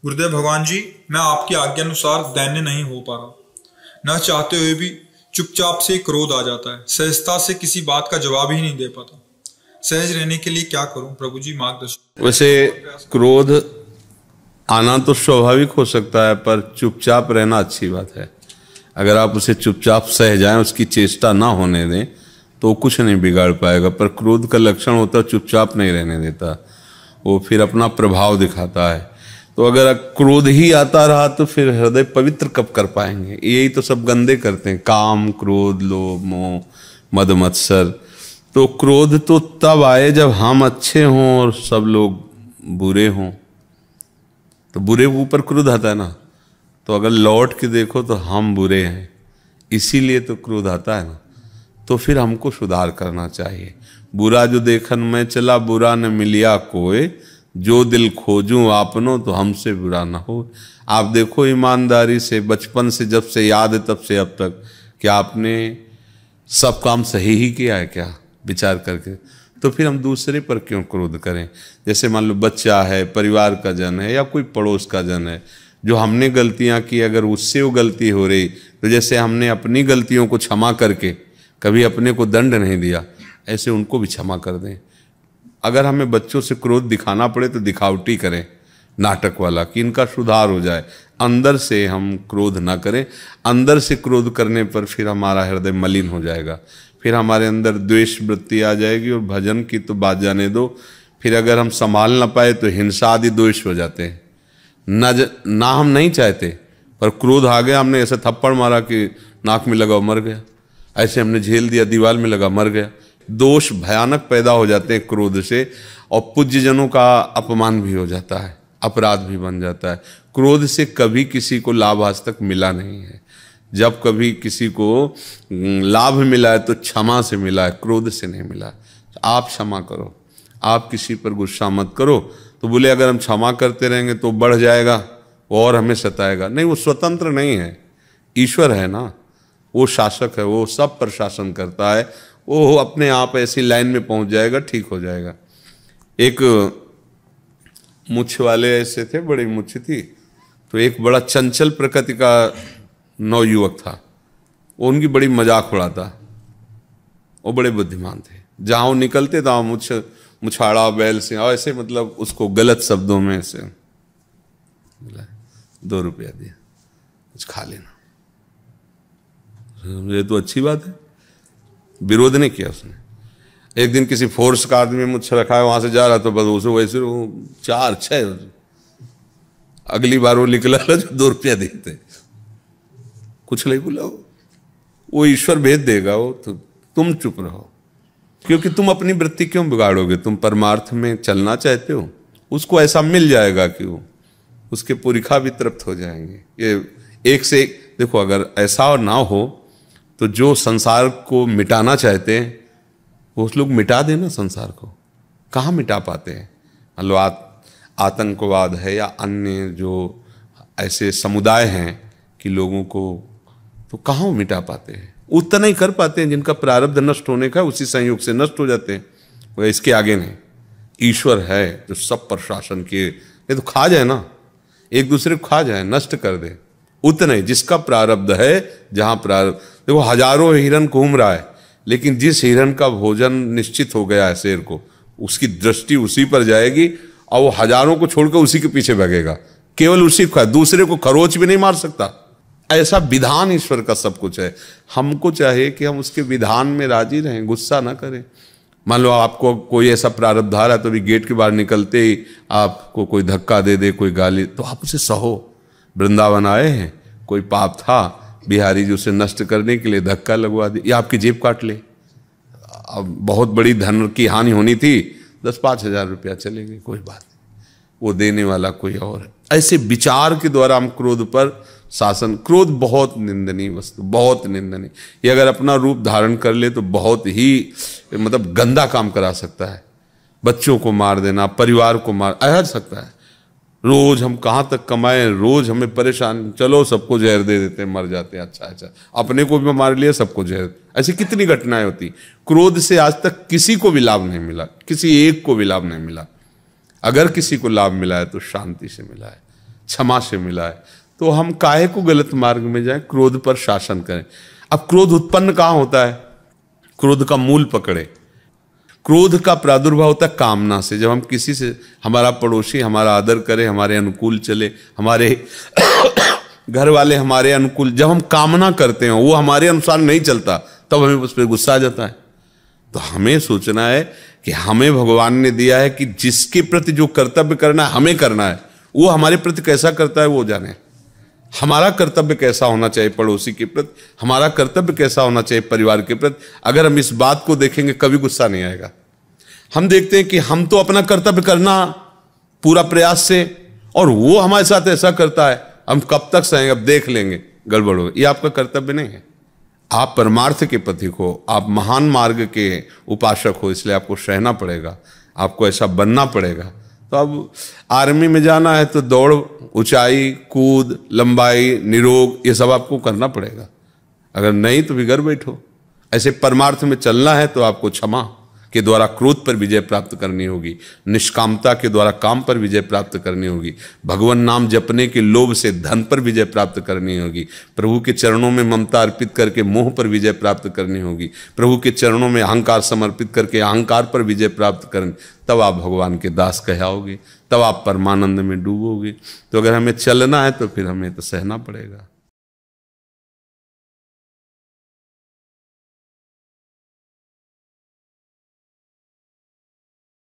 गुरुदेव भगवान जी, मैं आपकी आज्ञा अनुसार दैन्य नहीं हो पा रहा। न चाहते हुए भी चुपचाप से क्रोध आ जाता है। सहजता से किसी बात का जवाब ही नहीं दे पाता। सहज रहने के लिए क्या करूं प्रभु जी, मार्गदर्शन। वैसे क्रोध आना तो स्वाभाविक हो सकता है, पर चुपचाप रहना अच्छी बात है। अगर आप उसे चुपचाप सह जाएं, उसकी चेष्टा ना होने दें, तो कुछ नहीं बिगाड़ पाएगा। पर क्रोध का लक्षण होता है चुपचाप नहीं रहने देता, वो फिर अपना प्रभाव दिखाता है। तो अगर क्रोध ही आता रहा तो फिर हृदय पवित्र कब कर पाएंगे। यही तो सब गंदे करते हैं, काम, क्रोध, लोभ, मोह, मद मत्सर। तो क्रोध तो तब आए जब हम अच्छे हों और सब लोग बुरे हों, तो बुरे के ऊपर क्रोध आता है ना। तो अगर लौट के देखो तो हम बुरे हैं, इसीलिए तो क्रोध आता है ना। तो फिर हमको सुधार करना चाहिए। बुरा जो देखन में चला, बुरा न मिलिया कोई, जो दिल खोजूं आपनो तो हमसे बुरा ना हो। आप देखो ईमानदारी से, बचपन से जब से याद है तब से अब तक, क्या आपने सब काम सही ही किया है क्या विचार करके? तो फिर हम दूसरे पर क्यों क्रोध करें? जैसे मान लो बच्चा है, परिवार का जन है या कोई पड़ोस का जन है, जो हमने गलतियां की, अगर उससे वो गलती हो रही, तो जैसे हमने अपनी गलतियों को क्षमा करके कभी अपने को दंड नहीं दिया, ऐसे उनको भी क्षमा कर दें। अगर हमें बच्चों से क्रोध दिखाना पड़े तो दिखावटी करें, नाटक वाला, कि इनका सुधार हो जाए। अंदर से हम क्रोध ना करें। अंदर से क्रोध करने पर फिर हमारा हृदय मलिन हो जाएगा, फिर हमारे अंदर द्वेष वृत्ति आ जाएगी। और भजन की तो बात जाने दो, फिर अगर हम संभाल ना पाए तो हिंसा आदि दोष हो जाते हैं। ना हम नहीं चाहते, पर क्रोध आ गया, हमने ऐसा थप्पड़ मारा कि नाक में लगा मर गया, ऐसे हमने झेल दिया, दीवार में लगा मर गया। दोष भयानक पैदा हो जाते हैं क्रोध से, और पूज्य जनों का अपमान भी हो जाता है, अपराध भी बन जाता है। क्रोध से कभी किसी को लाभ आज तक मिला नहीं है। जब कभी किसी को लाभ मिला है तो क्षमा से मिला है, क्रोध से नहीं मिला। आप क्षमा करो, आप किसी पर गुस्सा मत करो। तो बोले अगर हम क्षमा करते रहेंगे तो बढ़ जाएगा और हमें सताएगा। नहीं, वो स्वतंत्र नहीं है, ईश्वर है ना, वो शासक है, वो सब पर शासन करता है। वो अपने आप ऐसी लाइन में पहुंच जाएगा, ठीक हो जाएगा। एक मुछ वाले ऐसे थे, बड़ी मुछ थी, तो एक बड़ा चंचल प्रकृति का नवयुवक था, वो उनकी बड़ी मजाक उड़ाता। वो बड़े बुद्धिमान थे, जहाँ वो निकलते था मुछाड़ा बैल से ऐसे, मतलब उसको गलत शब्दों में ऐसे, 2 रुपया दिया, कुछ खा लेना। ये तो अच्छी बात है, विरोध नहीं किया उसने। एक दिन किसी फोर्स का आदमी मुझसे रखा है, वहां से जा रहा तो बस उसे वैसे 4-6, अगली बार वो निकला जो 2 रुपया देते, कुछ नहीं बोला। वो ईश्वर भेज देगा, वो तो तुम चुप रहो, क्योंकि तुम अपनी वृत्ति क्यों बिगाड़ोगे? तुम परमार्थ में चलना चाहते हो, उसको ऐसा मिल जाएगा कि वो उसके पुरिखा भी तृप्त हो जाएंगे। ये एक से एक देखो, अगर ऐसा ना हो तो जो संसार को मिटाना चाहते हैं वो लोग मिटा देना संसार को, कहाँ मिटा पाते हैं? मतलब आतंकवाद है या अन्य जो ऐसे समुदाय हैं कि लोगों को, तो कहाँ वो मिटा पाते हैं? उतना ही कर पाते हैं जिनका प्रारब्ध नष्ट होने का, उसी संयोग से नष्ट हो जाते हैं, वो इसके आगे नहीं। ईश्वर है जो सब पर शासन किए। ये तो खा जाए ना, एक दूसरे को खा जाए, नष्ट कर दे, उतना ही जिसका प्रारब्ध है। जहाँ प्रारब्ध, देखो हजारों हिरन घूम रहा है, लेकिन जिस हिरन का भोजन निश्चित हो गया है शेर को, उसकी दृष्टि उसी पर जाएगी और वो हजारों को छोड़कर उसी के पीछे भागेगा, केवल उसी को, दूसरे को खरोच भी नहीं मार सकता। ऐसा विधान ईश्वर का सब कुछ है। हमको चाहिए कि हम उसके विधान में राजी रहें, गुस्सा ना करें। मान लो आपको कोई ऐसा प्रारब्ध आ रहा है, तो भी गेट के बाहर निकलते ही आपको कोई धक्का दे दे, कोई गाली, तो आप उसे सहो। वृंदावन आए हैं, कोई पाप था, बिहारी जी उसे नष्ट करने के लिए धक्का लगवा दे, या आपकी जेब काट ले। अब बहुत बड़ी धन की हानि होनी थी, 10-5 हजार रुपया चले गए, कोई बात नहीं, वो देने वाला कोई और है। ऐसे विचार के द्वारा हम क्रोध पर शासन, क्रोध बहुत निंदनीय वस्तु, बहुत निंदनीय। ये अगर अपना रूप धारण कर ले तो बहुत ही मतलब गंदा काम करा सकता है। बच्चों को मार देना, परिवार को मार सकता है। रोज हम कहाँ तक कमाएं, रोज हमें परेशान, चलो सबको जहर दे देते हैं, मर जाते हैं। अच्छा, अपने को भी मार लिया, सबको जहर। ऐसी कितनी घटनाएं होती। क्रोध से आज तक किसी को भी लाभ नहीं मिला, किसी एक को भी लाभ नहीं मिला। अगर किसी को लाभ मिला है तो शांति से मिला है। क्षमा से मिला है। तो हम काहे को गलत मार्ग में जाएं, क्रोध पर शासन करें। अब क्रोध उत्पन्न कहाँ होता है? क्रोध का मूल पकड़े। क्रोध का प्रादुर्भाव होता है कामना से। जब हम किसी से, हमारा पड़ोसी हमारा आदर करे, हमारे अनुकूल चले, हमारे घर वाले हमारे अनुकूल, जब हम कामना करते हैं वो हमारे अनुसार नहीं चलता, तब हमें उस पर गुस्सा आ जाता है। तो हमें सोचना है कि हमें भगवान ने दिया है कि जिसके प्रति जो कर्तव्य करना है हमें करना है, वो हमारे प्रति कैसा करता है वो जाने। हमारा कर्तव्य कैसा होना चाहिए पड़ोसी के प्रति, हमारा कर्तव्य कैसा होना चाहिए परिवार के प्रति। अगर हम इस बात को देखेंगे कभी गुस्सा नहीं आएगा। हम देखते हैं कि हम तो अपना कर्तव्य करना पूरा प्रयास से, और वो हमारे साथ ऐसा करता है, हम कब तक सहेंगे, अब देख लेंगे, गड़बड़ हो। ये आपका कर्तव्य नहीं है। आप परमार्थ के प्रतीक हो, आप महान मार्ग के उपासक हो, इसलिए आपको सहना पड़ेगा, आपको ऐसा बनना पड़ेगा। तो अब आर्मी में जाना है तो दौड़, ऊंचाई, कूद, लंबाई, निरोग, ये सब आपको करना पड़ेगा। अगर नहीं तो बिगड़ बैठो। ऐसे परमार्थ में चलना है तो आपको क्षमा के द्वारा क्रोध पर विजय प्राप्त करनी होगी, निष्कामता के द्वारा काम पर विजय प्राप्त करनी होगी, भगवान नाम जपने के लोभ से धन पर विजय प्राप्त करनी होगी, प्रभु के चरणों में ममता अर्पित करके मोह पर विजय प्राप्त करनी होगी, प्रभु के चरणों में अहंकार समर्पित करके अहंकार पर विजय प्राप्त करनी। तब आप भगवान के दास कहलाओगे, तब आप परमानंद में डूबोगे। तो अगर हमें चलना है तो फिर हमें तो सहना पड़ेगा।